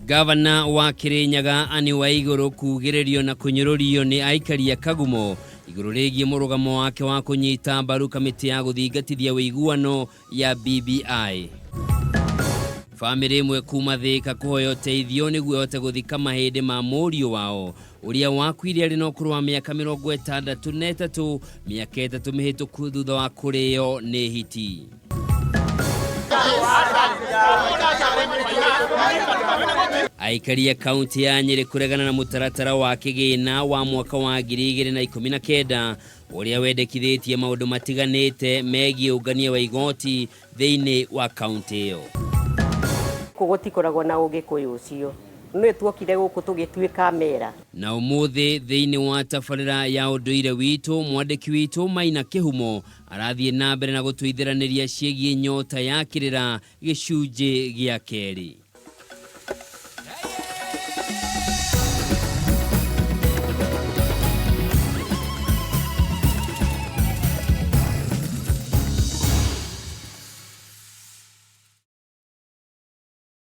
Gavana wa Kirinyaga Ani Waiguru kugererio na kunyururio ni aikari a Kagumo iguru rigie murugamo wake wa kunyita mbaru kamiti ya guthingatithia wiguano ya BBI. Family imwe kuma Thika kuhoya uteithio niguo yote guthika mahindi ma murio wao uria wakwire ari no kurwa miaka 63 miaka 3 mihituku thutha wa kurio ni hiti. Aikari ya kaunti ya Nyeri kuregana na mutaratara wa kigina wa mwaka wa 2019 uria wendekithitie maundu matiganite megie ungania wa igoti thiini wa kaunti iyo. Kugotikoragwo na ugikuyu ucio no tuokire guku tugituika mera na umuthi thiini wa tafarira ya unduire witu mwandiki witu Maina Kihumo arathie na mbere na gutwithiraniria ciegie nyota ya kirira gicunji gia keri.